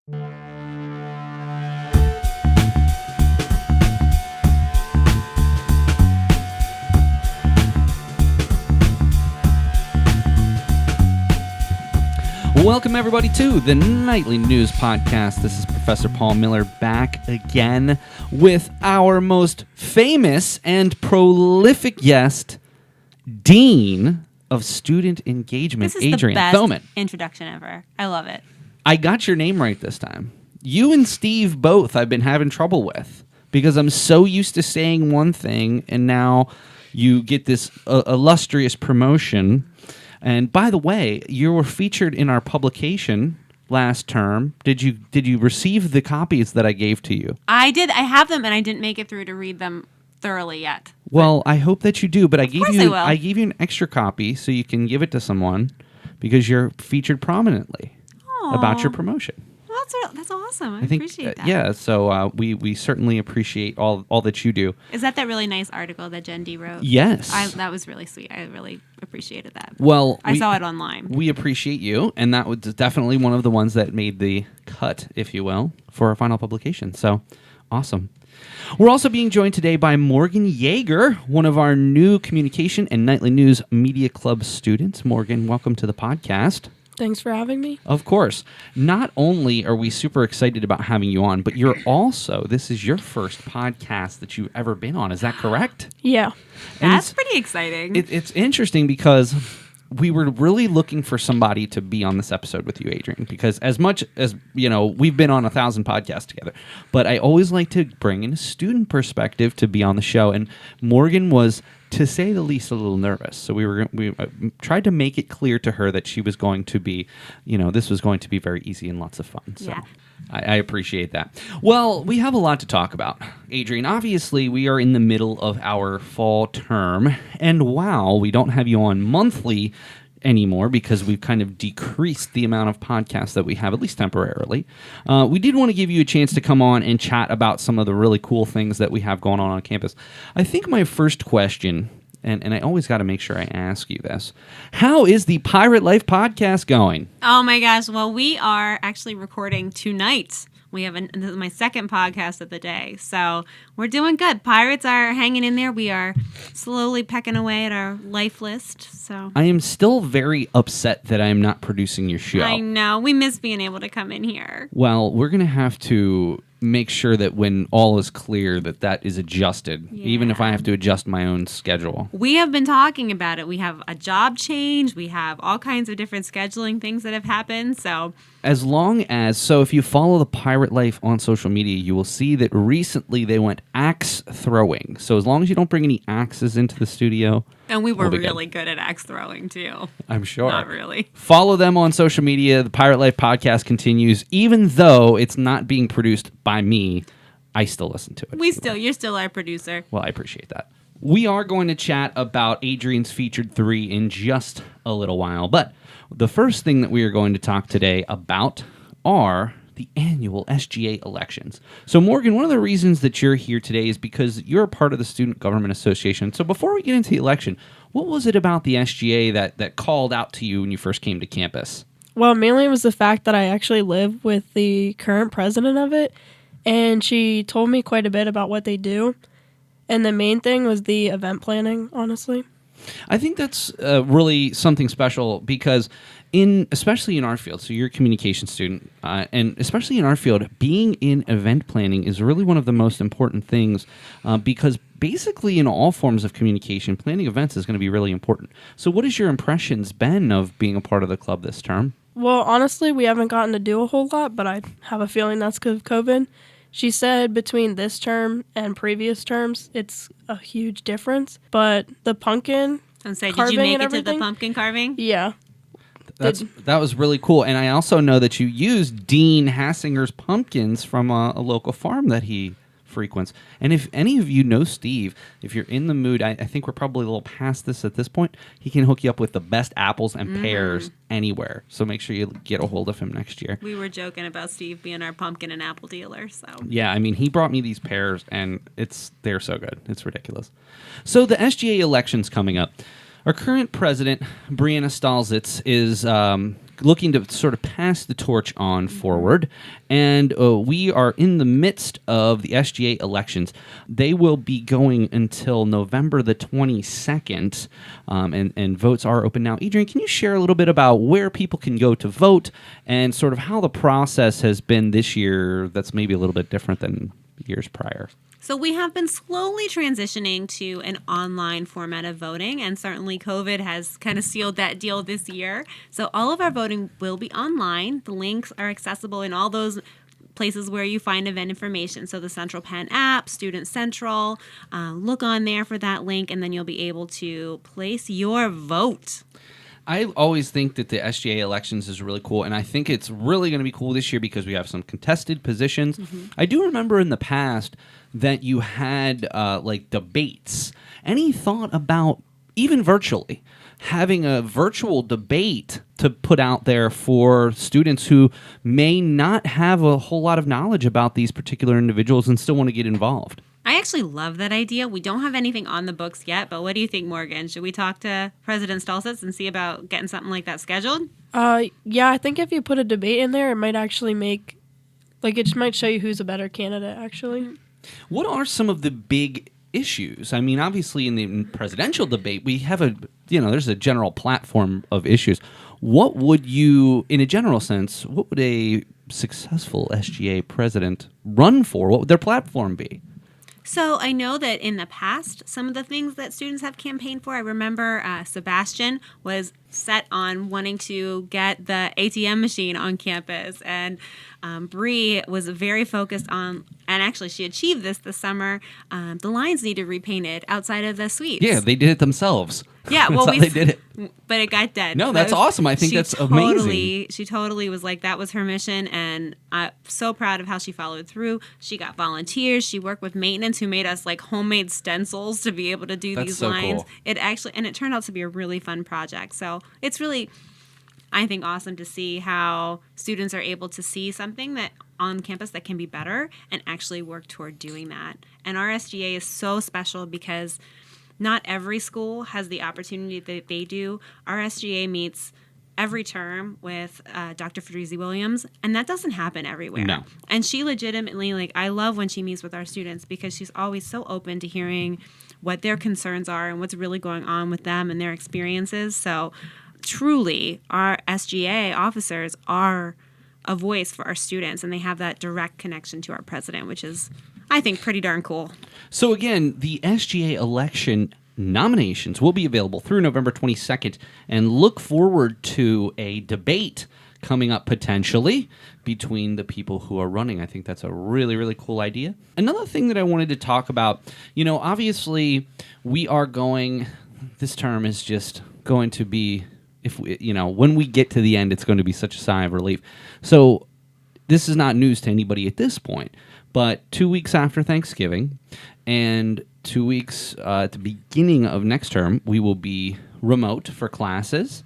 Welcome, everybody, to the Nightly News Podcast. This is Professor Paul Miller back again with our most famous and prolific guest, Dean of Student Engagement, This is Adrienne the best Thoman. introduction ever. I love it. I got your name right this time. You and Steve both I've been having trouble with because I'm so used to saying one thing, and now you get this illustrious promotion. And by the way, you were featured in our publication last term. Did you receive the copies that I gave to you? I did. I have them, and I didn't make it through to read them thoroughly yet. Well, I hope that you do. But I gave I gave you an extra copy so you can give it to someone because you're featured prominently about your promotion. Well, that's awesome. I appreciate that. Yeah. So we certainly appreciate all that you do. Is that really nice article that Jen D wrote? Yes. That was really sweet. I really appreciated that. Well, I saw it online. We appreciate you, and that was definitely one of the ones that made the cut, if you will, for our final publication. So, awesome. We're also being joined today by Morgan Yeager, one of our new Communication and Nightly News Media Club students. Morgan, welcome to the podcast. Thanks for having me. Of course. Not only are we super excited about having you on, but this is your first podcast that you've ever been on. Is that correct? Yeah. That's pretty exciting. It's interesting because we were really looking for somebody to be on this episode with you, Adrienne, because as much as, we've been on 1,000 podcasts together, but I always like to bring in a student perspective to be on the show. And Morgan was, to say the least, a little nervous. So we tried to make it clear to her that she was going to be, this was going to be very easy and lots of fun. So yeah. I appreciate that. Well, we have a lot to talk about, Adrienne. Obviously, we are in the middle of our fall term, and while we don't have you on monthly anymore because we've kind of decreased the amount of podcasts that we have, at least temporarily, we did want to give you a chance to come on and chat about some of the really cool things that we have going on campus. I think my first question, and I always got to make sure I ask you this, how is the Pirate Life podcast going? Oh my gosh. Well, we are actually recording tonight. We have this is my second podcast of the day. So we're doing good. Pirates are hanging in there. We are slowly pecking away at our life list. So I am still very upset that I am not producing your show. I know. We miss being able to come in here. Well, we're going to have to make sure that when all is clear that is adjusted, even if I have to adjust my own schedule. We have been talking about it. We have a job change. We have all kinds of different scheduling things that have happened. So if you follow the Pirate Life on social media, you will see that recently they went axe throwing. So as long as you don't bring any axes into the studio. And we were really good at axe throwing too. I'm sure. Not really. Follow them on social media. The Pirate Life podcast continues. Even though it's not being produced by me, I still listen to it. You're still our producer. Well, I appreciate that. We are going to chat about Adrienne's Featured 3 in just a little while. But the first thing that we are going to talk today about are the annual SGA elections. So, Morgan, one of the reasons that you're here today is because you're a part of the Student Government Association. So before we get into the election, what was it about the SGA that called out to you when you first came to campus? Well, mainly it was the fact that I actually live with the current president of it, and she told me quite a bit about what they do. And the main thing was the event planning, honestly. I think that's really something special because especially in our field, so you're a communication student, and especially in our field, being in event planning is really one of the most important things because basically in all forms of communication, planning events is going to be really important. So what has your impressions been of being a part of the club this term? Well, honestly, we haven't gotten to do a whole lot, but I have a feeling that's because of COVID. She said between this term and previous terms, it's a huge difference. But the pumpkin did you make it to the pumpkin carving? Yeah. That was really cool. And I also know that you used Dean Hassinger's pumpkins from a local farm that he frequents. And if any of you know Steve, if you're in the mood, I think we're probably a little past this at this point, he can hook you up with the best apples and pears anywhere. So make sure you get a hold of him next year. We were joking about Steve being our pumpkin and apple dealer. So yeah, I mean, he brought me these pears, and they're so good. It's ridiculous. So the SGA election's coming up. Our current president, Brianna Stalzitz, is looking to sort of pass the torch on forward. And we are in the midst of the SGA elections. They will be going until November the 22nd, and votes are open now. Adrienne, can you share a little bit about where people can go to vote and sort of how the process has been this year that's maybe a little bit different than years prior? So we have been slowly transitioning to an online format of voting, and certainly COVID has kind of sealed that deal this year. So all of our voting will be online. The links are accessible in all those places where you find event information. So the Central Penn app, Student Central, look on there for that link, and then you'll be able to place your vote. I always think that the SGA elections is really cool, and I think it's really going to be cool this year because we have some contested positions. I do remember in the past that you had like debates. Any thought about, even virtually, having a virtual debate to put out there for students who may not have a whole lot of knowledge about these particular individuals and still want to get involved? I actually love that idea. We don't have anything on the books yet, but what do you think, Morgan? Should we talk to President Stolzitz and see about getting something like that scheduled? Yeah, I think if you put a debate in there, it might actually make, like, it might show you who's a better candidate, actually. What are some of the big issues? I mean, obviously in the presidential debate, we have there's a general platform of issues. What would you, in a general sense, what would a successful SGA president run for? What would their platform be? So I know that in the past, some of the things that students have campaigned for, I remember Sebastian was set on wanting to get the ATM machine on campus, and Bree was very focused on, and actually she achieved this summer, the lines needed repainted outside of the suites. Yeah, they did it themselves. Yeah, well, they did it. But it got dead. No, that's awesome. I think that's amazing. She totally was like, that was her mission, and I'm so proud of how she followed through. She got volunteers. She worked with maintenance who made us like homemade stencils to be able to do these lines. Cool. It turned out to be a really fun project. So it's really, I think, awesome to see how students are able to see something that on campus that can be better and actually work toward doing that. And our SGA is so special because not every school has the opportunity that they do. Our SGA meets every term with Dr. Fadrizi Williams, and that doesn't happen everywhere. No. And she legitimately, I love when she meets with our students because she's always so open to hearing what their concerns are and what's really going on with them and their experiences. So truly, our SGA officers are a voice for our students, and they have that direct connection to our president, which is, I think, pretty darn cool. So again, the SGA election nominations will be available through November 22nd, and look forward to a debate coming up potentially between the people who are running. I think that's a really, really cool idea. Another thing that I wanted to talk about, obviously we are this term is just going to be, when we get to the end, it's going to be such a sigh of relief. So this is not news to anybody at this point, but 2 weeks after Thanksgiving and 2 weeks at the beginning of next term, we will be remote for classes.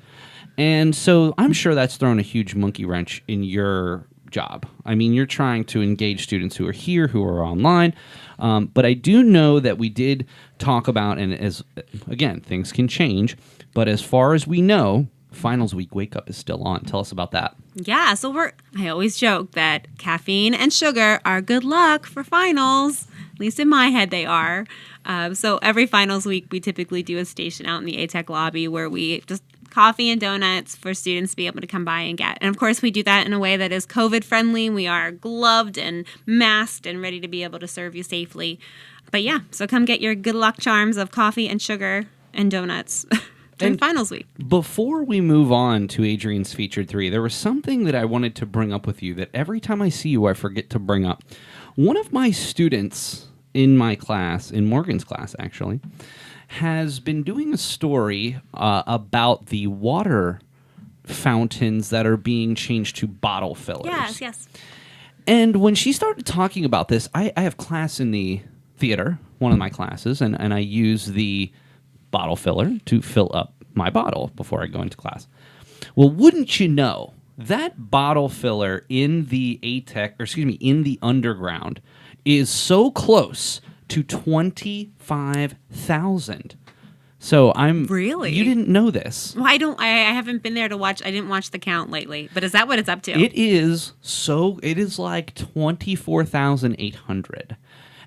And so I'm sure that's thrown a huge monkey wrench in your job. I mean, you're trying to engage students who are here, who are online. But I do know that we did talk about, and again, things can change, but as far as we know, finals week wake up is still on. Tell us about that. Yeah, so I always joke that caffeine and sugar are good luck for finals. At least in my head they are. So every finals week, we typically do a station out in the ATEC lobby where we just coffee and donuts for students to be able to come by and get. And of course, we do that in a way that is COVID friendly. We are gloved and masked and ready to be able to serve you safely. But yeah, so come get your good luck charms of coffee and sugar and donuts during finals week. Before we move on to Adrienne's Featured 3, there was something that I wanted to bring up with you that every time I see you, I forget to bring up. One of my students in my class, in Morgan's class actually, has been doing a story about the water fountains that are being changed to bottle fillers. Yes. And when she started talking about this, I have class in the theater, one of my classes, and I use the bottle filler to fill up my bottle before I go into class. Well, wouldn't you know, that bottle filler in the in the underground is so close to $25,000 So I'm Really? You didn't know this. Well, I haven't been there to watch. I didn't watch the count lately. But is that what it's up to? It is like 24,800.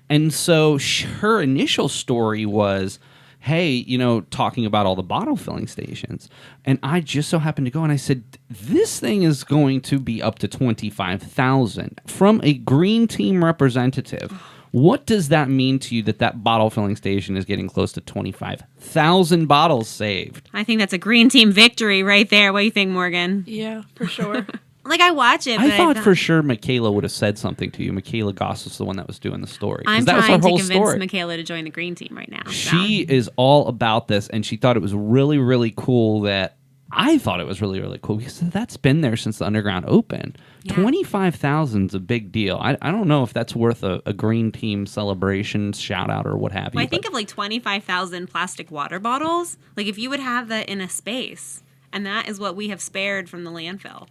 And so her initial story was, hey, talking about all the bottle filling stations. And I just so happened to go and I said, this thing is going to be up to 25,000 from a green team representative. What does that mean to you that bottle filling station is getting close to 25,000 bottles saved? I think that's a green team victory right there. What do you think, Morgan? Yeah, for sure. Like, I watch it, but I thought for sure Michaela would have said something to you. Michaela Goss was the one that was doing the story. I'm that was trying her to whole convince story. Michaela to join the green team right now. She is all about this, and she thought it was really, really cool that I thought it was really, really cool because that's been there since the underground opened. Yeah. 25,000 is a big deal. I don't know if that's worth a green team celebration, shout out, or what have you. Well, I think of like 25,000 plastic water bottles. Like, if you would have that in a space, and that is what we have spared from the landfill.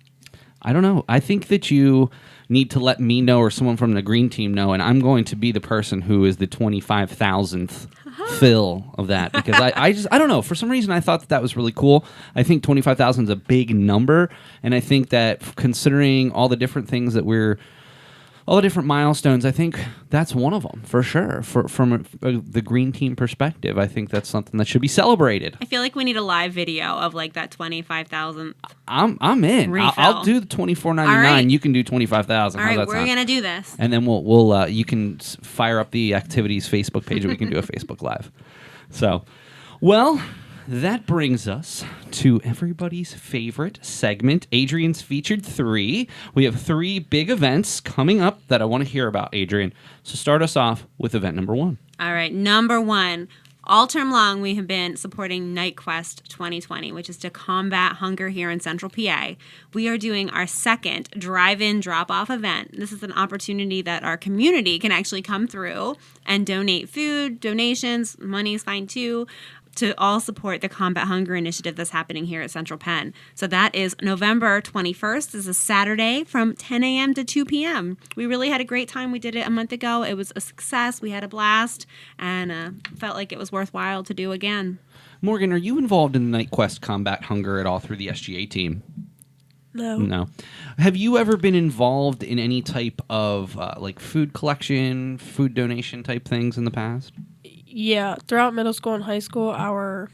I don't know. I think that you need to let me know or someone from the green team know, and I'm going to be the person who is the 25,000th fill of that because I don't know. For some reason, I thought that was really cool. I think 25,000 is a big number, and I think that considering all the different things that all the different milestones, I think that's one of them for sure. From the green team perspective, I think that's something that should be celebrated. I feel like we need a live video of like that 25,000. I'm in. I'll do the $24.99. Right. You can do 25,000. All right, we're gonna do this, and then we'll you can fire up the activities Facebook page. We can do a Facebook Live. So, well. That brings us to everybody's favorite segment, Adrienne's Featured 3. We have 3 big events coming up that I want to hear about, Adrienne. So start us off with event number 1. All right, number 1. All term long, we have been supporting Night Quest 2020, which is to combat hunger here in Central PA. We are doing our second drive-in drop-off event. This is an opportunity that our community can actually come through and donate food, donations, money is fine too, to all support the Combat Hunger initiative that's happening here at Central Penn. So that is November 21st. This is a Saturday from 10 a.m. to 2 p.m. We really had a great time. We did it a month ago. It was a success. We had a blast and felt like it was worthwhile to do again. Morgan, are you involved in the Night Quest Combat Hunger at all through the SGA team? No. Have you ever been involved in any type of like food collection, food donation type things in the past? Yeah, throughout middle school and high school, our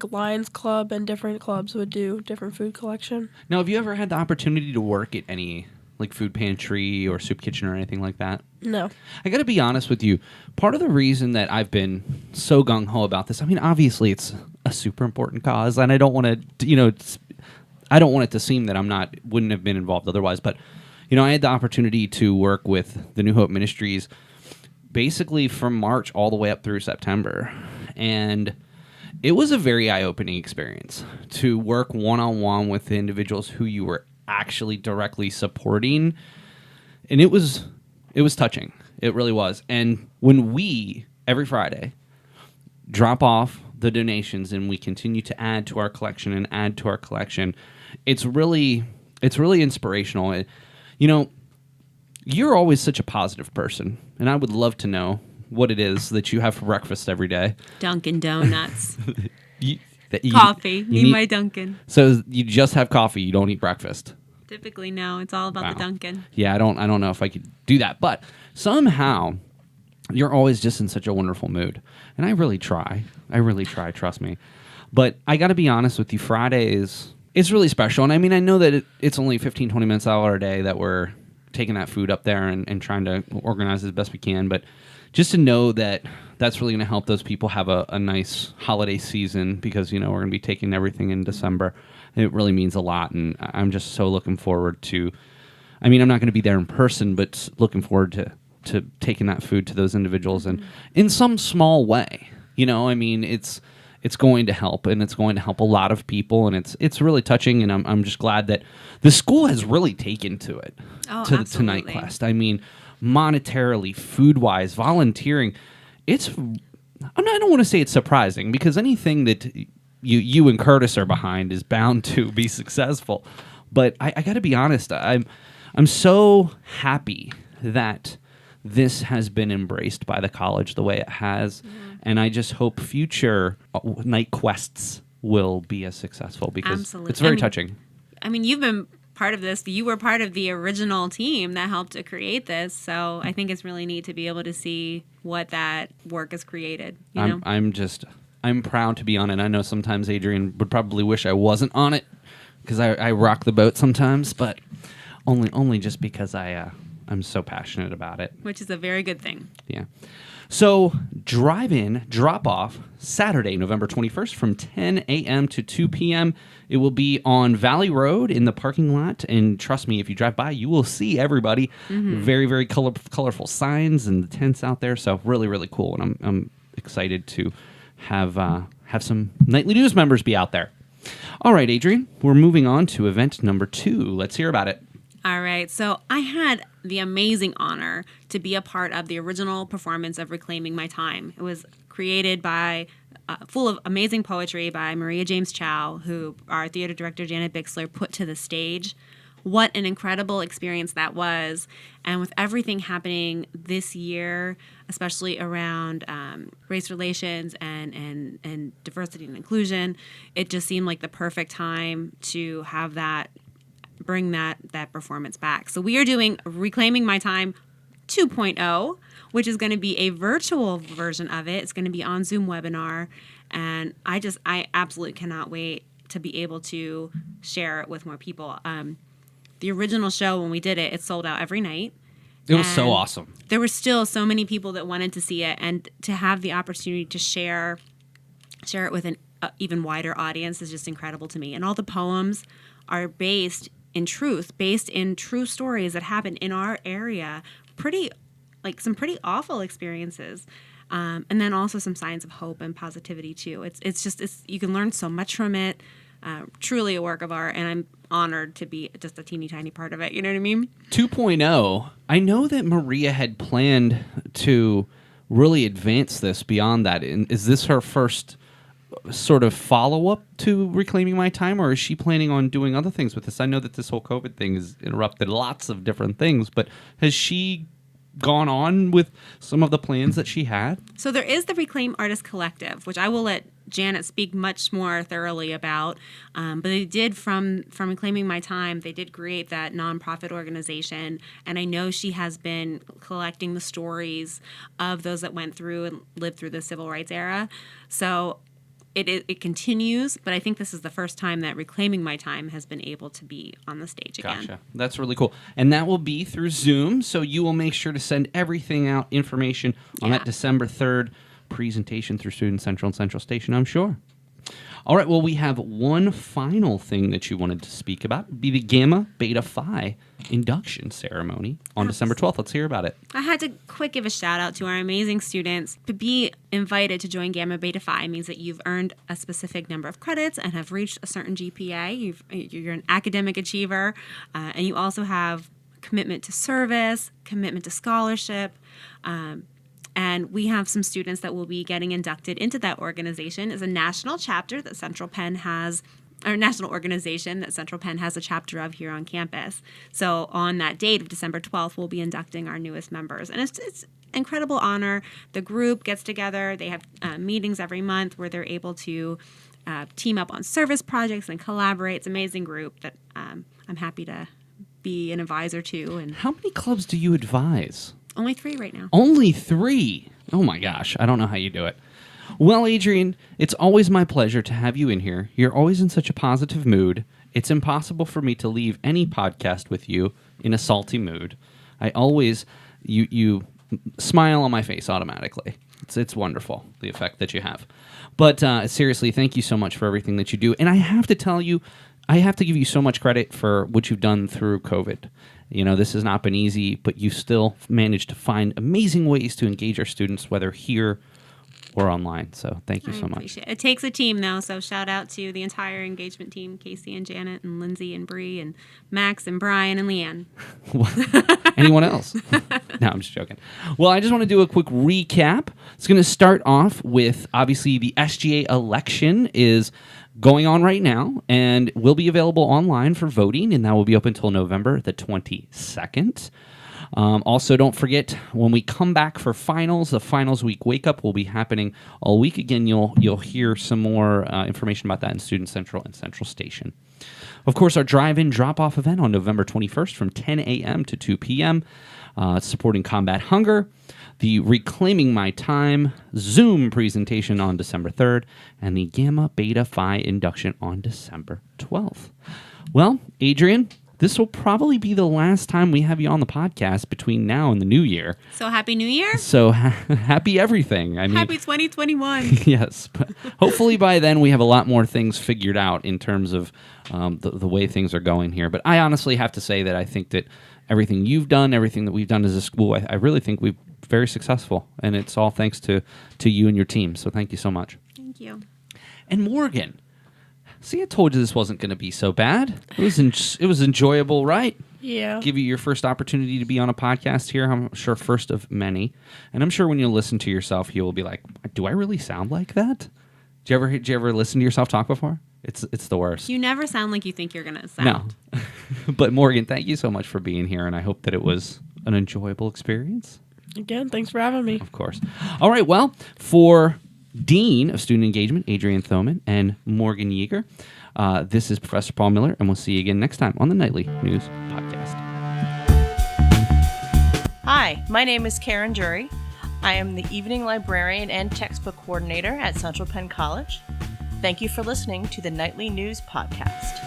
Lions Club and different clubs would do different food collection. Now, have you ever had the opportunity to work at any food pantry or soup kitchen or anything like that? No. I got to be honest with you. Part of the reason that I've been so gung-ho about this, I mean, obviously it's a super important cause, and I don't want to, I don't want it to seem that wouldn't have been involved otherwise, but, I had the opportunity to work with the New Hope Ministries basically from March all the way up through September. And it was a very eye-opening experience to work one-on-one with the individuals who you were actually directly supporting. And it was touching. It really was. And when we, every Friday, drop off the donations and we continue to add to our collection and add to our collection, it's really inspirational. You're always such a positive person, and I would love to know what it is that you have for breakfast every day. Dunkin' Donuts. Coffee. Coffee. Need my Dunkin'. So you just have coffee. You don't eat breakfast. Typically, no. It's all about the Dunkin'. Yeah, I don't know if I could do that, but somehow you're always just in such a wonderful mood, and I really try. Trust me. But I got to be honest with you. Fridays, it's really special, and I mean, I know that it's only 15, 20 minutes out of our day that we're taking that food up there and trying to organize as best we can, but just to know that that's really going to help those people have a nice holiday season because, we're going to be taking everything in December. It really means a lot, and I'm just so looking forward to, I mean, I'm not going to be there in person, but looking forward to taking that food to those individuals and in some small way, I mean, it's going to help, and it's going to help a lot of people, and it's really touching, and I'm just glad that the school has really taken to it, to Night Quest. I mean, monetarily, food-wise, volunteering, I don't want to say it's surprising, because anything that you and Curtis are behind is bound to be successful, but I got to be honest, I'm so happy that this has been embraced by the college the way it has. And I just hope future night quests will be as successful because Absolutely. it's very touching. I mean, you've been part of this. You were part of the original team that helped to create this. So I think it's really neat to be able to see what that work has created. You know? I'm proud to be on it. I know sometimes Adrienne would probably wish I wasn't on it because I rock the boat sometimes, but only just because I'm so passionate about it. Which is a very good thing. Yeah. So, drive-in, drop-off, Saturday, November 21st from 10 a.m. to 2 p.m. It will be on Valley Road in the parking lot. And trust me, if you drive by, you will see everybody. Very, very colorful signs and the tents out there. So, really, really cool. And I'm excited to have some Nightly News members be out there. All right, Adrienne, we're moving on to event number 2. Let's hear about it. All right. So I had the amazing honor to be a part of the original performance of Reclaiming My Time. It was created by, full of amazing poetry by Maria James Chow, who our theater director, Janet Bixler, put to the stage. What an incredible experience that was. And with everything happening this year, especially around race relations and diversity and inclusion, it just seemed like the perfect time to have that, bring that performance back. So we are doing Reclaiming My Time 2.0, which is going to be a virtual version of it. It's going to be on Zoom webinar. And I absolutely cannot wait to be able to share it with more people. The original show, when we did it, it sold out every night. It was so awesome. There were still so many people that wanted to see it, and to have the opportunity to share it with an even wider audience is just incredible to me. And all the poems are based in true stories that happened in our area, some pretty awful experiences. And then also some signs of hope and positivity too. It's you can learn so much from it. Truly a work of art, and I'm honored to be just a teeny tiny part of it. You know what I mean? 2.0. I know that Maria had planned to really advance this beyond that. Is this her first sort of follow-up to Reclaiming My Time, or is she planning on doing other things with this? I know that this whole COVID thing has interrupted lots of different things, but has she gone on with some of the plans that she had? So there is the Reclaim Artist Collective, which I will let Janet speak much more thoroughly about. But they did, from Reclaiming My Time, they did create that nonprofit organization. And I know she has been collecting the stories of those that went through and lived through the civil rights era. So it continues, but I think this is the first time that Reclaiming My Time has been able to be on the stage again. Gotcha. That's really cool. And that will be through Zoom, so you will make sure to send everything out, information on that December 3rd presentation through Student Central and Central Station, I'm sure. All right, well, we have one final thing that you wanted to speak about. It'd be the Gamma Beta Phi induction ceremony on December 12th. Let's hear about it. I had to give a shout out to our amazing students. To be invited to join Gamma Beta Phi means that you've earned a specific number of credits and have reached a certain GPA. You're an academic achiever, and you also have commitment to service, commitment to scholarship, and we have some students that will be getting inducted into that organization. It's a national chapter that Central Penn has, or a national organization that Central Penn has a chapter of here on campus. So on that date of December 12th, we'll be inducting our newest members. And it's incredible honor. The group gets together. They have meetings every month where they're able to team up on service projects and collaborate. It's an amazing group that I'm happy to be an advisor to. And how many clubs do you advise? Only 3 right now. Only 3? Oh my gosh, I don't know how you do it. Well, Adrienne, it's always my pleasure to have you in here. You're always in such a positive mood. It's impossible for me to leave any podcast with you in a salty mood. I always, you smile on my face automatically. It's wonderful, the effect that you have. But seriously, thank you so much for everything that you do. And I have to tell you, I have to give you so much credit for what you've done through COVID. You know, this has not been easy, but you still managed to find amazing ways to engage our students, whether here or online. So thank you so much. It takes a team, though, so shout out to the entire engagement team, Casey and Janet and Lindsay and Bree and Max and Brian and Leanne. Anyone else? No, I'm just joking. Well, I just want to do a quick recap. It's going to start off with, obviously, the SGA election is going on right now and will be available online for voting, and that will be open until November the 22nd. Also, don't forget, when we come back for finals, the finals week wake up will be happening all week. Again, you'll hear some more information about that in Student Central and Central Station. Of course, our drive-in drop-off event on November 21st from 10 a.m. to 2 p.m., supporting combat hunger, the Reclaiming My Time Zoom presentation on December 3rd, and the Gamma Beta Phi induction on December 12th. Well, Adrienne, this will probably be the last time we have you on the podcast between now and the new year. So happy New Year. So happy everything. I mean, Happy 2021. Yes. But hopefully by then we have a lot more things figured out in terms of the way things are going here. But I honestly have to say that I think that everything you've done, everything that we've done as a school, I really think we've very successful. And it's all thanks to you and your team. So thank you so much. Thank you. And Morgan, see, I told you this wasn't going to be so bad. It was enjoyable, right? Yeah. Give you your first opportunity to be on a podcast here. I'm sure first of many. And I'm sure when you listen to yourself, you will be like, do I really sound like that? Did you ever listen to yourself talk before? It's the worst. You never sound like you think you're going to sound. No. But Morgan, thank you so much for being here, and I hope that it was an enjoyable experience. Again, thanks for having me. Of course. All right, well, for Dean of Student Engagement, Adrienne Thoman, and Morgan Yeager, this is Professor Paul Miller, and we'll see you again next time on the Nightly News Podcast. Hi, my name is Karen Jury. I am the evening librarian and textbook coordinator at Central Penn College. Thank you for listening to the Nightly News Podcast.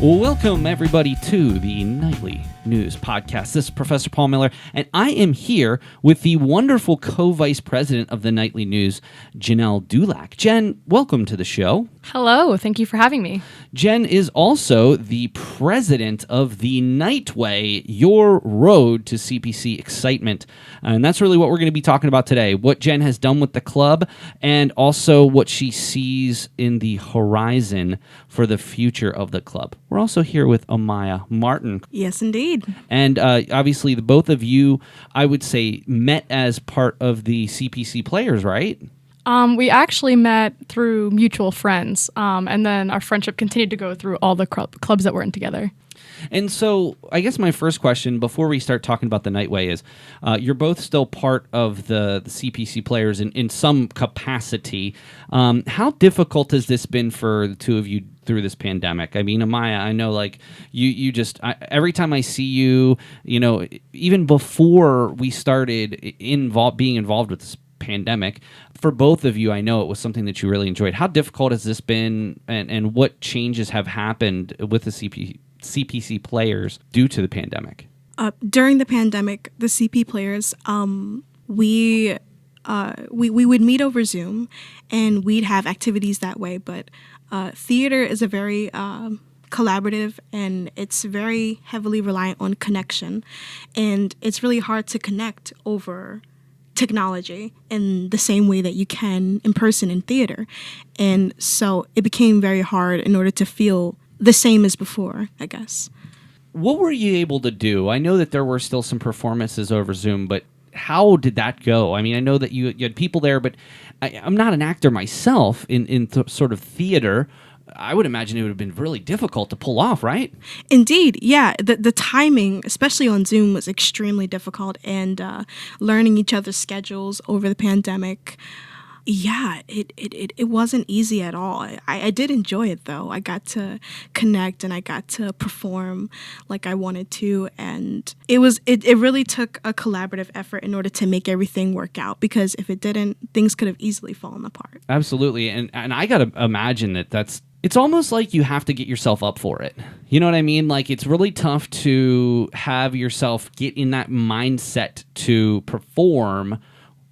Welcome, everybody, to the Nightly News Podcast. This is Professor Paul Miller, and I am here with the wonderful co-vice president of the Nightly News, Jenelle Dulack. Jen, welcome to the show. Hello, thank you for having me. Jen is also the president of the Nightway, Your Road to CPC Excitement. And that's really what we're going to be talking about today, what Jen has done with the club and also what she sees in the horizon for the future of the club. We're also here with Amiia Martin. Yes, indeed. And obviously, the both of you, I would say, met as part of the CPC players, right? We actually met through mutual friends, and then our friendship continued to go through all the clubs that we're in together. And so I guess my first question before we start talking about the Nightway is, you're both still part of the CPC players in some capacity. How difficult has this been for the two of you through this pandemic? I mean, Amiia, I know like you just, every time I see you, even before we started being involved with this pandemic, for both of you, I know it was something that you really enjoyed. How difficult has this been, and what changes have happened with the CPC players due to the pandemic? During the pandemic, the CP players, we would meet over Zoom, and we'd have activities that way. But theater is a very collaborative, and it's very heavily reliant on connection, and it's really hard to connect over technology in the same way that you can in person in theater. And so it became very hard in order to feel the same as before, I guess. What were you able to do? I know that there were still some performances over Zoom, but how did that go? I mean, I know that you had people there, but I'm not an actor myself in sort of theater. I would imagine it would have been really difficult to pull off, right? Indeed, yeah. The timing, especially on Zoom, was extremely difficult, and learning each other's schedules over the pandemic, yeah, it wasn't easy at all. I did enjoy it, though. I got to connect, and I got to perform like I wanted to, and it really took a collaborative effort in order to make everything work out, because if it didn't, things could have easily fallen apart. Absolutely, and I got to imagine it's almost like you have to get yourself up for it. You know what I mean? Like, it's really tough to have yourself get in that mindset to perform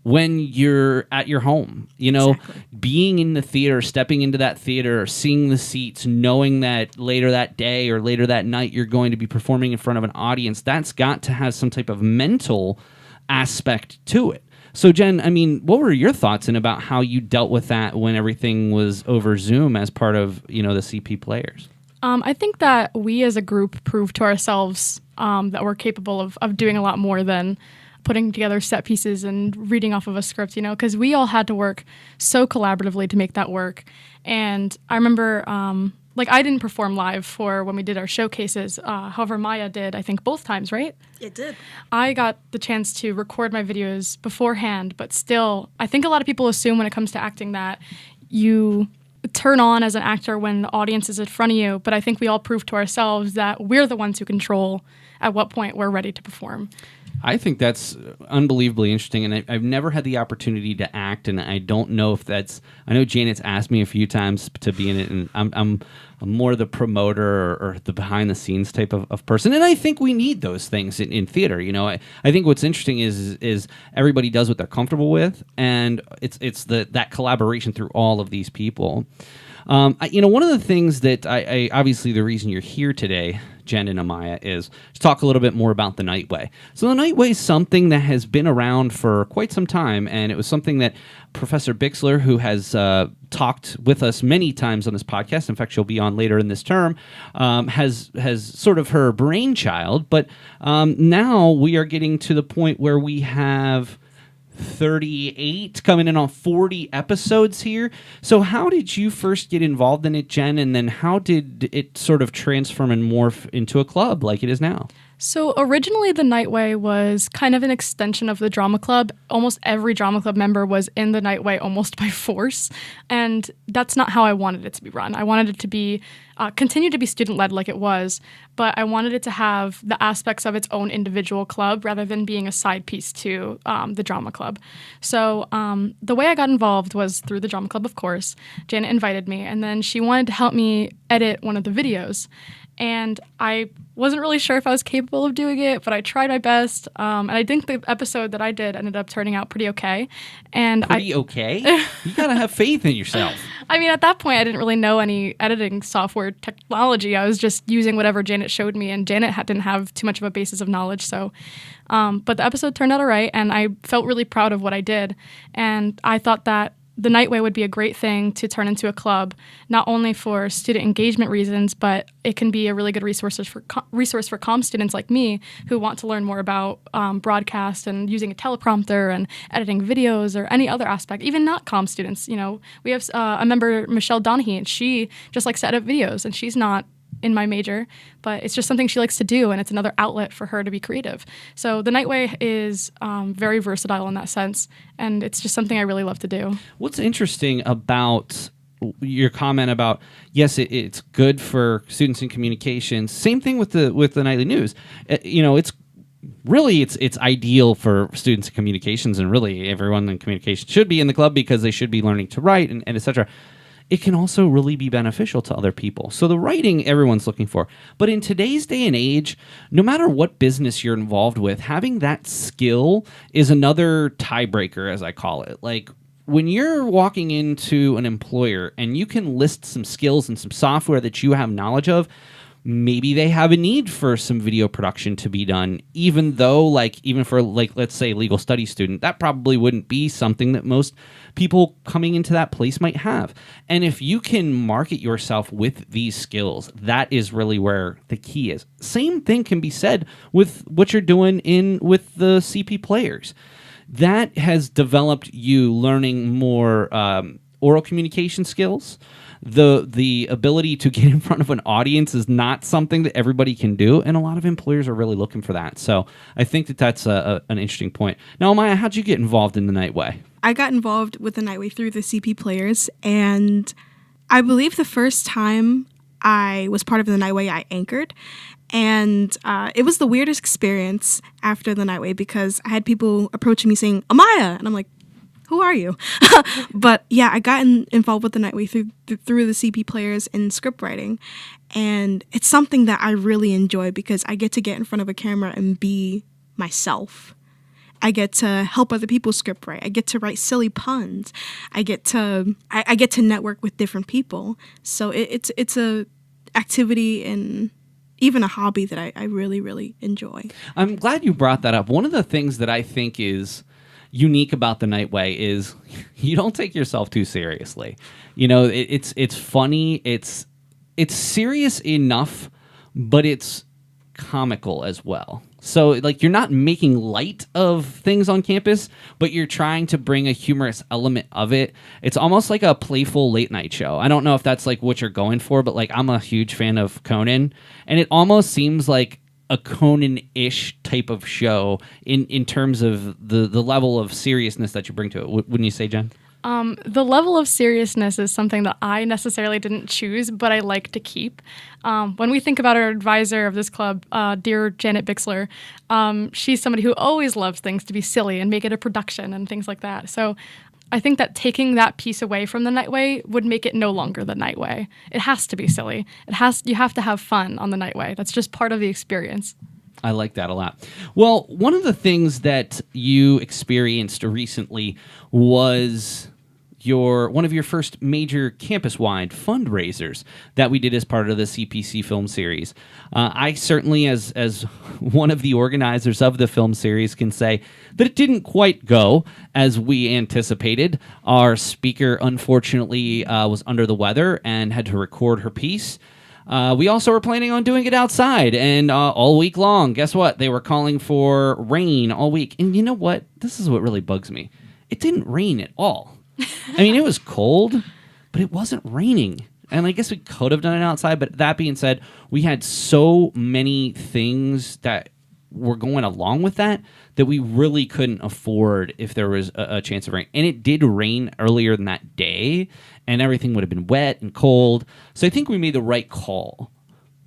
when you're at your home. Exactly. Being in the theater, stepping into that theater, seeing the seats, knowing that later that day or later that night you're going to be performing in front of an audience, that's got to have some type of mental aspect to it. So, Jen, I mean, what were your thoughts about how you dealt with that when everything was over Zoom as part of, the CP players? I think that we as a group proved to ourselves that we're capable of doing a lot more than putting together set pieces and reading off of a script, because we all had to work so collaboratively to make that work. And I remember like I didn't perform live for when we did our showcases. However, Maya did, I think both times, right? It did. I got the chance to record my videos beforehand, but still, I think a lot of people assume when it comes to acting that you turn on as an actor when the audience is in front of you, but I think we all prove to ourselves that we're the ones who control at what point we're ready to perform. I think that's unbelievably interesting, and I've never had the opportunity to act, and I don't know if that's. I know Janet's asked me a few times to be in it, and I'm more the promoter or the behind the scenes type of person, and I think we need those things in theater. You know, I think what's interesting is everybody does what they're comfortable with, and it's that collaboration through all of these people. One of the things that I obviously the reason you're here today, Jen and Amiia, is to talk a little bit more about the Nightway. So the Nightway is something that has been around for quite some time, and it was something that Professor Bixler, who has talked with us many times on this podcast, in fact, she'll be on later in this term, has sort of her brainchild. But now we are getting to the point where we have 38 coming in on 40 episodes here. So how did you first get involved in it, Jen, and then how did it sort of transform and morph into a club like it is now? So originally the Nightway was kind of an extension of the drama club. Almost every drama club member was in the Nightway almost by force, and that's not how I wanted it to be run. I wanted it to be continue to be student-led like it was, but I wanted it to have the aspects of its own individual club rather than being a side piece to the drama club. So the way I got involved was through the drama club, of course. Janet invited me, and then she wanted to help me edit one of the videos. And I wasn't really sure if I was capable of doing it, but I tried my best. And I think the episode that I did ended up turning out pretty okay. Okay? You gotta have faith in yourself. I mean, at that point, I didn't really know any editing software technology. I was just using whatever Janet showed me, and Janet didn't have too much of a basis of knowledge. So, but the episode turned out all right, and I felt really proud of what I did. And I thought that the Nightway would be a great thing to turn into a club, not only for student engagement reasons, but it can be a really good resource for comm students like me who want to learn more about broadcast and using a teleprompter and editing videos or any other aspect, even not comm students. You know, we have a member, Michelle Donahue, and she just likes to edit videos, and she's not in my major, but it's just something she likes to do, and it's another outlet for her to be creative. So the Nightway is very versatile in that sense, and it's just something I really love to do. What's interesting about your comment about, yes, it's good for students in communications. Same thing with the nightly news. It's really it's ideal for students in communications, and really everyone in communications should be in the club because they should be learning to write and et cetera. It can also really be beneficial to other people. So the writing everyone's looking for. But in today's day and age, no matter what business you're involved with, having that skill is another tiebreaker, as I call it. Like when you're walking into an employer and you can list some skills and some software that you have knowledge of, maybe they have a need for some video production to be done, even though, even for, let's say, a legal studies student, that probably wouldn't be something that most people coming into that place might have. And if you can market yourself with these skills, that is really where the key is. Same thing can be said with what you're doing with the CP players. That has developed you learning more oral communication skills. The ability to get in front of an audience is not something that everybody can do, and a lot of employers are really looking for that. So I think that's an interesting point. Now, Amiia, how'd you get involved in the Nightway? I got involved with the Nightway through the CP Players, and I believe the first time I was part of the Nightway, I anchored, and it was the weirdest experience after the Nightway because I had people approaching me saying, Amiia, and I'm like, who are you? But yeah, I got involved with the Nightway through the CP Players in script writing, and it's something that I really enjoy because I get to get in front of a camera and be myself. I get to help other people script write. I get to write silly puns. I get to network with different people. So it's a activity and even a hobby that I really, really enjoy. I'm glad you brought that up. One of the things that I think is unique about the Nightway is you don't take yourself too seriously. It's funny. It's serious enough, but it's comical as well. So, like, you're not making light of things on campus, but you're trying to bring a humorous element of it. It's almost like a playful late night show. I don't know if that's like what you're going for, but like, I'm a huge fan of Conan, and it almost seems like a Conan-ish type of show in terms of the level of seriousness that you bring to it. Wouldn't you say, Jen? The level of seriousness is something that I necessarily didn't choose, but I like to keep. When we think about our advisor of this club, dear Janet Bixler, she's somebody who always loves things to be silly and make it a production and things like that. So I think that taking that piece away from the Nightway would make it no longer the Nightway. It has to be silly. You have to have fun on the Nightway. That's just part of the experience. I like that a lot. Well, one of the things that you experienced recently was one of your first major campus-wide fundraisers that we did as part of the CPC Film Series. I certainly, as one of the organizers of the film series, can say that it didn't quite go as we anticipated. Our speaker, unfortunately, was under the weather and had to record her piece. We also were planning on doing it outside and all week long. Guess what? They were calling for rain all week. And you know what? This is what really bugs me. It didn't rain at all. I mean, it was cold, but it wasn't raining. And I guess we could have done it outside. But that being said, we had so many things that were going along with that we really couldn't afford if there was a chance of rain. And it did rain earlier than that day, and everything would have been wet and cold. So I think we made the right call.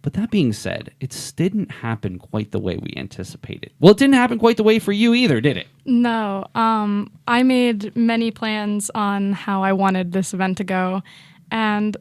But that being said, it didn't happen quite the way we anticipated. Well, it didn't happen quite the way for you either, did it? No. I made many plans on how I wanted this event to go. And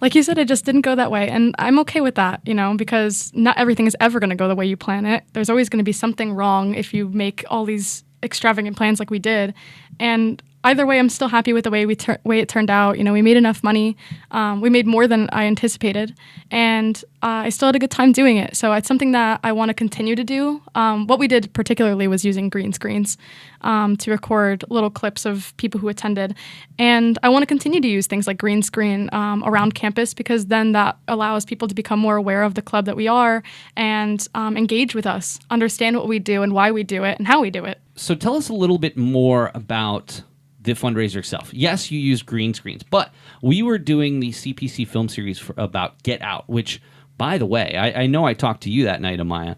like you said, it just didn't go that way. And I'm okay with that, because not everything is ever going to go the way you plan it. There's always going to be something wrong if you make all these extravagant plans like we did. And either way, I'm still happy with the way way it turned out. We made enough money. We made more than I anticipated, and I still had a good time doing it. So it's something that I want to continue to do. What we did particularly was using green screens to record little clips of people who attended, and I want to continue to use things like green screen around campus, because then that allows people to become more aware of the club that we are and engage with us, understand what we do and why we do it and how we do it. So tell us a little bit more about the fundraiser itself. Yes, you use green screens, but we were doing the CPC Film Series about Get Out, which, by the way, I know I talked to you that night, Amiia.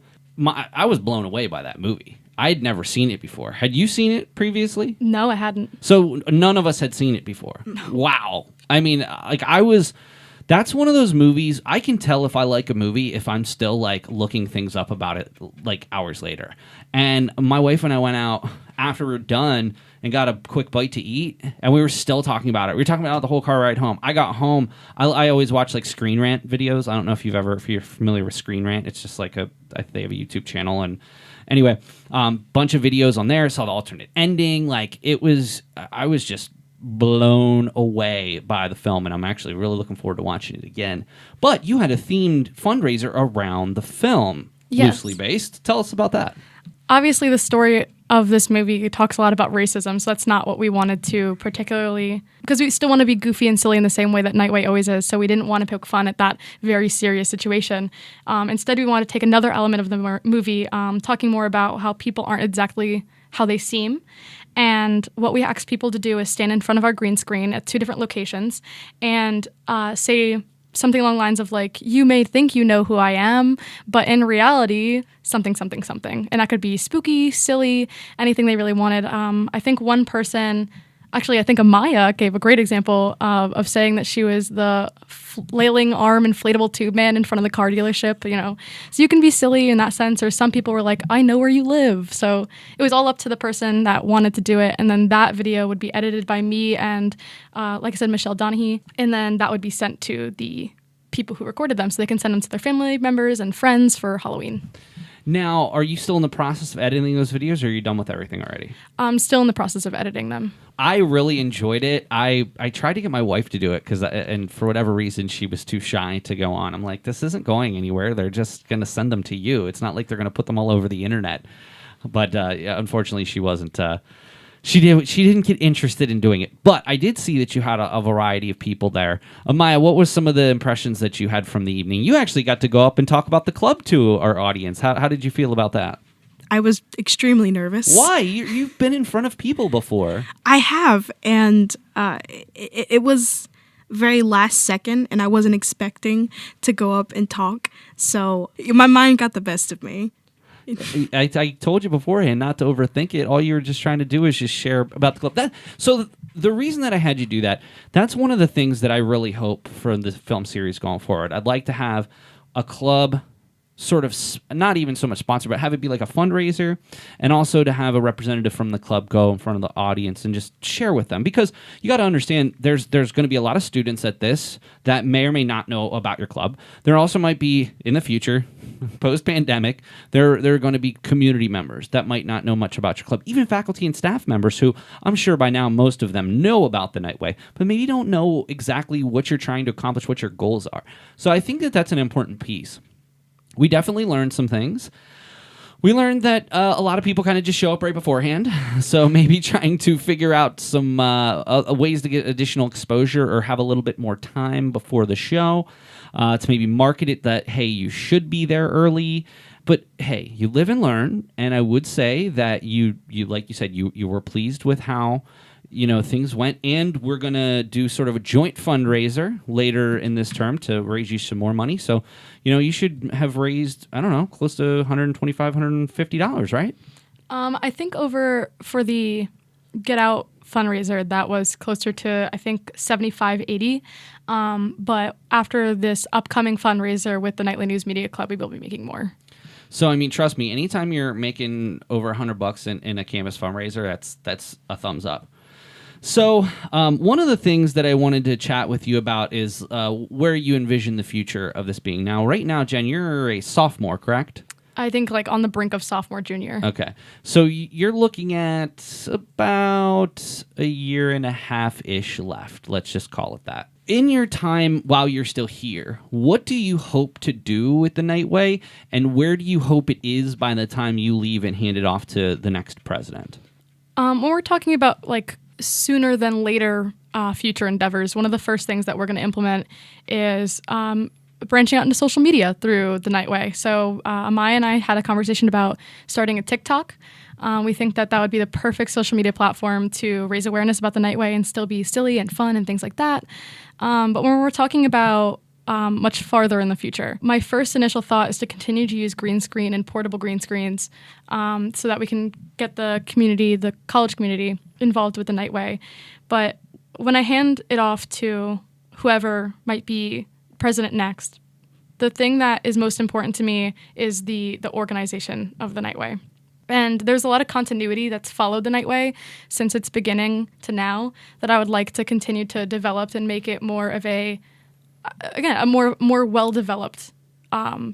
I was blown away by that movie. I had never seen it before. Had you seen it previously? No, I hadn't. So none of us had seen it before. No. Wow. I mean, that's one of those movies, I can tell if I like a movie if I'm still like looking things up about it like hours later. And my wife and I went out after we were done and got a quick bite to eat, and we were still talking about it. We were talking about it the whole car ride home. I got home. I always watch like Screen Rant videos. I don't know if you're familiar with Screen Rant. It's just like they have a YouTube channel, and anyway, bunch of videos on there. Saw the alternate ending. I was just blown away by the film, and I'm actually really looking forward to watching it again. But you had a themed fundraiser around the film, yes. Loosely based. Tell us about that. Obviously, the story of this movie talks a lot about racism, so that's not what we wanted to particularly, because we still want to be goofy and silly in the same way that Nightway always is, so we didn't want to poke fun at that very serious situation. Instead, we wanted to take another element of the movie, talking more about how people aren't exactly how they seem. And what we asked people to do is stand in front of our green screen at 2 different locations and say something along the lines of like, you may think you know who I am, but in reality, something, something, something. And that could be spooky, silly, anything they really wanted. I think one person, actually, I think Amiia gave a great example of saying that she was the flailing arm inflatable tube man in front of the car dealership, So you can be silly in that sense, or some people were like, I know where you live. So it was all up to the person that wanted to do it. And then that video would be edited by me and, like I said, Michelle Donahue. And then that would be sent to the people who recorded them so they can send them to their family members and friends for Halloween. Now, are you still in the process of editing those videos, or are you done with everything already? I'm still in the process of editing them. I really enjoyed it. I tried to get my wife to do it, and for whatever reason, she was too shy to go on. I'm like, this isn't going anywhere. They're just going to send them to you. It's not like they're going to put them all over the internet. But unfortunately, she wasn't She didn't get interested in doing it, but I did see that you had a variety of people there. Amiia, what was some of the impressions that you had from the evening? You actually got to go up and talk about the club to our audience. How did you feel about that? I was extremely nervous. Why? You've been in front of people before. I have, and it was very last second, and I wasn't expecting to go up and talk, so my mind got the best of me. I told you beforehand not to overthink it. All you were just trying to do is just share about the club. So the reason that I had you do that, that's one of the things that I really hope for the film series going forward. I'd like to have a club sort of, not even so much sponsor, but have it be like a fundraiser, and also to have a representative from the club go in front of the audience and just share with them. Because you got to understand, there's going to be a lot of students at this that may or may not know about your club. There also might be, in the future, post-pandemic, there are going to be community members that might not know much about your club, even faculty and staff members who I'm sure by now most of them know about the Nightway, but maybe don't know exactly what you're trying to accomplish, what your goals are. So I think that that's an important piece. We definitely learned some things. We learned that a lot of people kind of just show up right beforehand. So maybe trying to figure out some ways to get additional exposure or have a little bit more time before the show to maybe market it that, hey, you should be there early. But hey, you live and learn. And I would say that you like you said, you were pleased with how things went, and we're going to do sort of a joint fundraiser later in this term to raise you some more money. So, you should have raised, I don't know, close to $125, $150, right? I think for the Get Out fundraiser, that was closer to, I think, $75, $80. But after this upcoming fundraiser with the Nightly News Media Club, we will be making more. So, I mean, trust me, anytime you're making over $100 in a campus fundraiser, that's a thumbs up. So one of the things that I wanted to chat with you about is where you envision the future of this being. Now, right now, Jen, you're a sophomore, correct? I think like on the brink of sophomore, junior. Okay. So you're looking at about a year and a half-ish left. Let's just call it that. In your time while you're still here, what do you hope to do with the Nightway, and where do you hope it is by the time you leave and hand it off to the next president? When we're talking about like sooner than later future endeavors, one of the first things that we're going to implement is branching out into social media through the Nightway. So Amiia and I had a conversation about starting a TikTok. We think that would be the perfect social media platform to raise awareness about the Nightway and still be silly and fun and things like that. But when we're talking about much farther in the future, my first initial thought is to continue to use green screen and portable green screens so that we can get the community, the college community, involved with the Nightway. But when I hand it off to whoever might be president next, the thing that is most important to me is the organization of the Nightway. And there's a lot of continuity that's followed the Nightway since its beginning to now that I would like to continue to develop and make it more of a more well-developed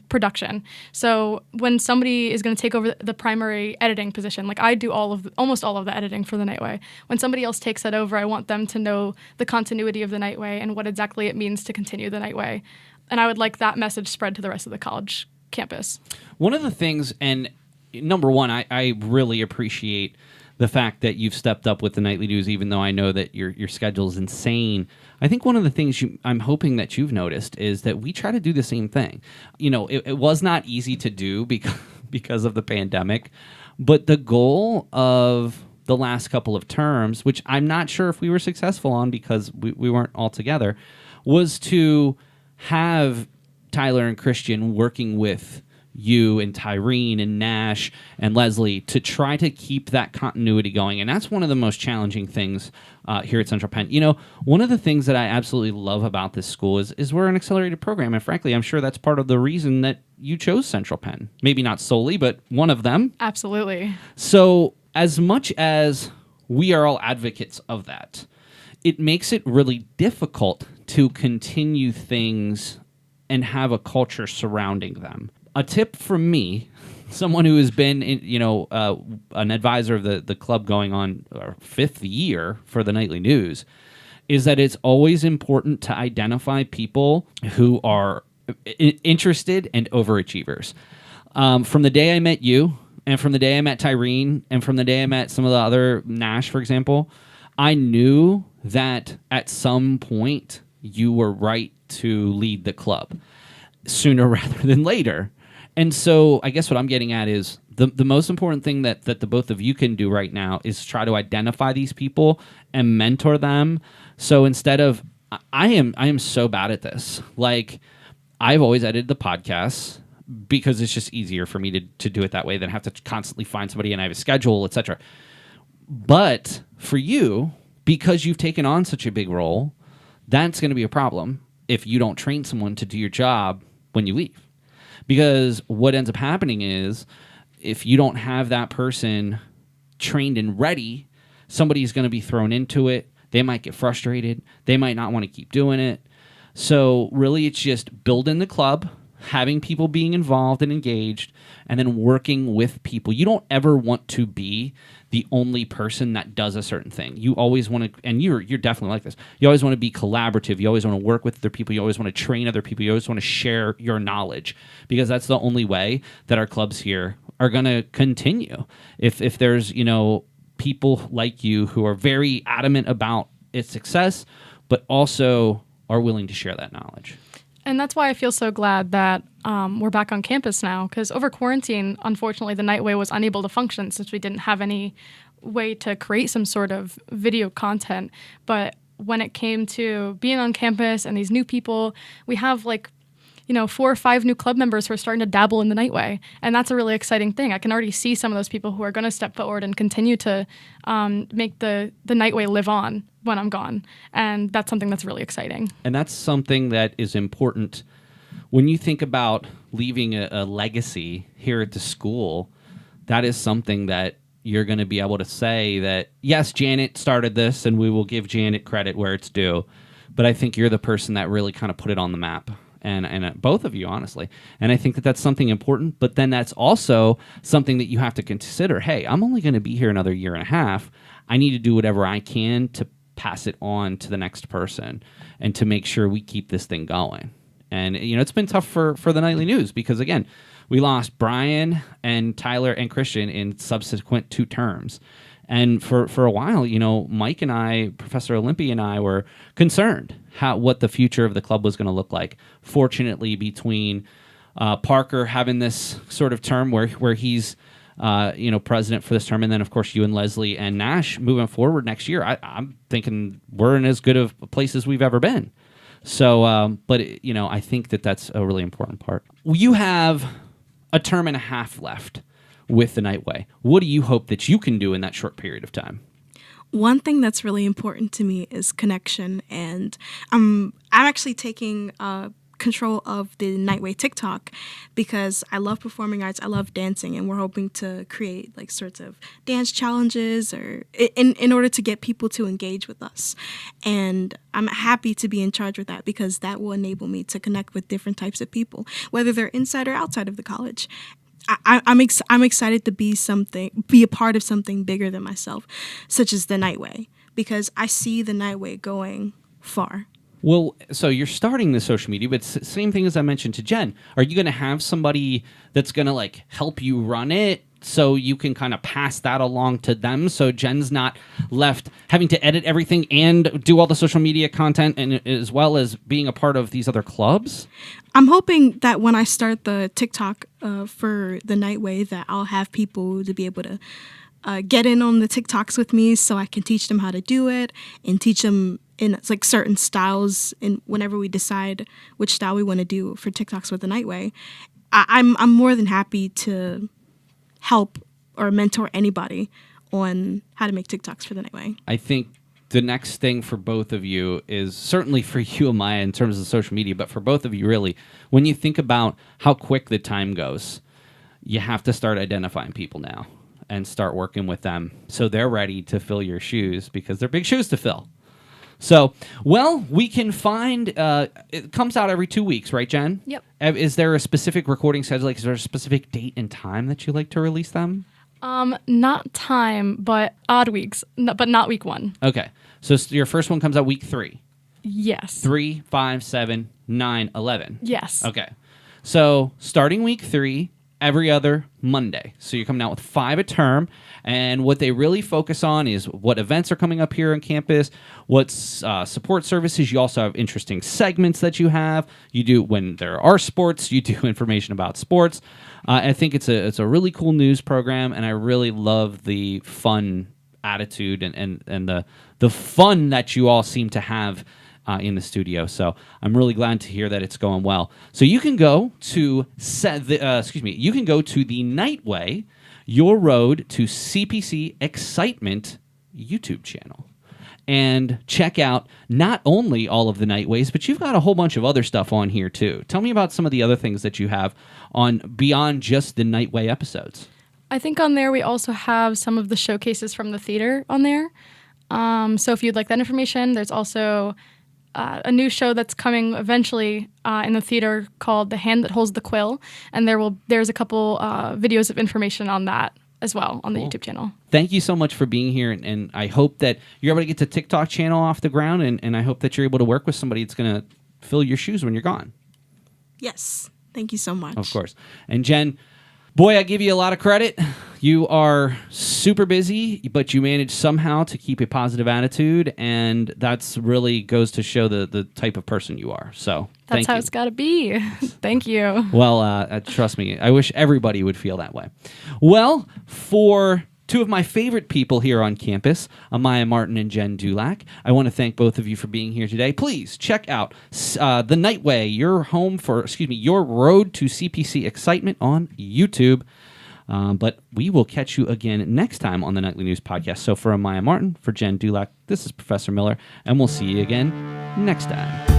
production. So when somebody is going to take over the primary editing position, like I do almost all of the editing for the Nightway, when somebody else takes that over, I want them to know the continuity of the Nightway and what exactly it means to continue the Nightway. And I would like that message spread to the rest of the college campus. One of the things, and number one, I really appreciate the fact that you've stepped up with the Nightly News, even though I know that your schedule is insane. I think one of the things I'm hoping that you've noticed is that we try to do the same thing. It was not easy to do because of the pandemic, but the goal of the last couple of terms, which I'm not sure if we were successful on because we weren't all together, was to have Tyler and Christian working with you and Tyrene and Nash and Leslie to try to keep that continuity going. And that's one of the most challenging things here at Central Penn. One of the things that I absolutely love about this school is we're an accelerated program. And frankly, I'm sure that's part of the reason that you chose Central Penn. Maybe not solely, but one of them. Absolutely. So as much as we are all advocates of that, it makes it really difficult to continue things and have a culture surrounding them. A tip from me, someone who has been, an advisor of the club going on our 5th year for the Nightly News, is that it's always important to identify people who are interested and overachievers. From the day I met you, and from the day I met Tyrene, and from the day I met some of the other Nash, for example, I knew that at some point you were right to lead the club sooner rather than later. And so I guess what I'm getting at is the most important thing that the both of you can do right now is try to identify these people and mentor them. So instead of, I am so bad at this. Like, I've always edited the podcasts because it's just easier for me to do it that way than have to constantly find somebody and I have a schedule, etc. But for you, because you've taken on such a big role, that's going to be a problem if you don't train someone to do your job when you leave. Because what ends up happening is if you don't have that person trained and ready, somebody's going to be thrown into it. They might get frustrated. They might not want to keep doing it. So really it's just building the club, having people being involved and engaged, and then working with people. You don't ever want to be the only person that does a certain thing. You always want to, and you're definitely like this, you always want to be collaborative. You always want to work with other people. You always want to train other people. You always want to share your knowledge, because that's the only way that our clubs here are going to continue. If there's, people like you who are very adamant about its success, but also are willing to share that knowledge. And that's why I feel so glad that we're back on campus now, because over quarantine, unfortunately, the Nightway was unable to function since we didn't have any way to create some sort of video content. But when it came to being on campus and these new people, we have 4 or 5 new club members who are starting to dabble in the Nightway. And that's a really exciting thing. I can already see some of those people who are going to step forward and continue to make the Nightway live on when I'm gone. And that's something that's really exciting. And that's something that is important. When you think about leaving a legacy here at the school, that is something that you're going to be able to say that, yes, Janet started this, and we will give Janet credit where it's due. But I think you're the person that really kind of put it on the map. And both of you, honestly. And I think that that's something important, but then that's also something that you have to consider. Hey, I'm only going to be here another year and a half. I need to do whatever I can to pass it on to the next person and to make sure we keep this thing going. And, it's been tough for the Nightly News because, again, we lost Brian and Tyler and Christian in subsequent 2 terms. And for a while, Mike and I, Professor Olympia and I were concerned what the future of the club was going to look like. Fortunately, between Parker having this sort of term where he's president for this term, and then of course you and Leslie and Nash moving forward next year, I'm thinking we're in as good of a place as we've ever been. So, I think that that's a really important part. You have a term and a half left with the Nightway. What do you hope that you can do in that short period of time? One thing that's really important to me is connection, and I'm actually taking control of the Nightway TikTok because I love performing arts, I love dancing, and we're hoping to create sorts of dance challenges or in order to get people to engage with us. And I'm happy to be in charge with that because that will enable me to connect with different types of people, whether they're inside or outside of the college. I'm excited to be a part of something bigger than myself, such as the Nightway, because I see the Nightway going far. Well, so you're starting the social media, but same thing as I mentioned to Jen. Are you going to have somebody that's going to help you run it so you can kind of pass that along to them so Jen's not left having to edit everything and do all the social media content and as well as being a part of these other clubs? I'm hoping that when I start the TikTok for the Nightway that I'll have people to be able to get in on the TikToks with me so I can teach them how to do it and teach them in certain styles and whenever we decide which style we want to do for TikToks with the Nightway. I'm more than happy to help or mentor anybody on how to make TikToks for the Nightway. I think the next thing for both of you is certainly for you, Amiia, in terms of social media, but for both of you, really, when you think about how quick the time goes, you have to start identifying people now and start working with them so they're ready to fill your shoes because they're big shoes to fill. So, we can find, it comes out every 2 weeks, right, Jen? Yep. Is there a specific recording schedule? Is there a specific date and time that you like to release them? Not time, but odd weeks, but not week 1. Okay. So your first one comes out week 3. Yes. 3, 5, 7, 9, 11. Yes. Okay. So starting week 3, every other Monday. So you're coming out with 5 a term. And what they really focus on is what events are coming up here on campus, what's support services. You also have interesting segments that you have. You do, when there are sports, you do information about sports. I think it's a really cool news program, and I really love the fun attitude and the fun that you all seem to have in the studio. So I'm really glad to hear that it's going well. So you can go to you can go to the Nightway, Your Road to CPC Excitement YouTube channel, and check out not only all of the Nightways, but you've got a whole bunch of other stuff on here too. Tell me about some of the other things that you have on beyond just the Nightway episodes. I think on there we also have some of the showcases from the theater on there. So if you'd like that information, there's also a new show that's coming eventually in the theater called The Hand That Holds the Quill, and there's a couple videos of information on that as well on the YouTube channel. Thank you so much for being here, and I hope that you're able to get the TikTok channel off the ground, and I hope that you're able to work with somebody that's going to fill your shoes when you're gone. Yes. Thank you so much. Of course. And Jen, boy, I give you a lot of credit. You are super busy, but you manage somehow to keep a positive attitude, and that's really goes to show the type of person you are. So That's how it's got to be. Thank you. Well, trust me, I wish everybody would feel that way. Well, for two of my favorite people here on campus, Amiia Martin and Jen Dulack, I want to thank both of you for being here today. Please check out The Nightway, Your Road to CPC Excitement on YouTube. But we will catch you again next time on the Nightly News Podcast. So for Amiia Martin, for Jen Dulack, this is Professor Miller, and we'll see you again next time.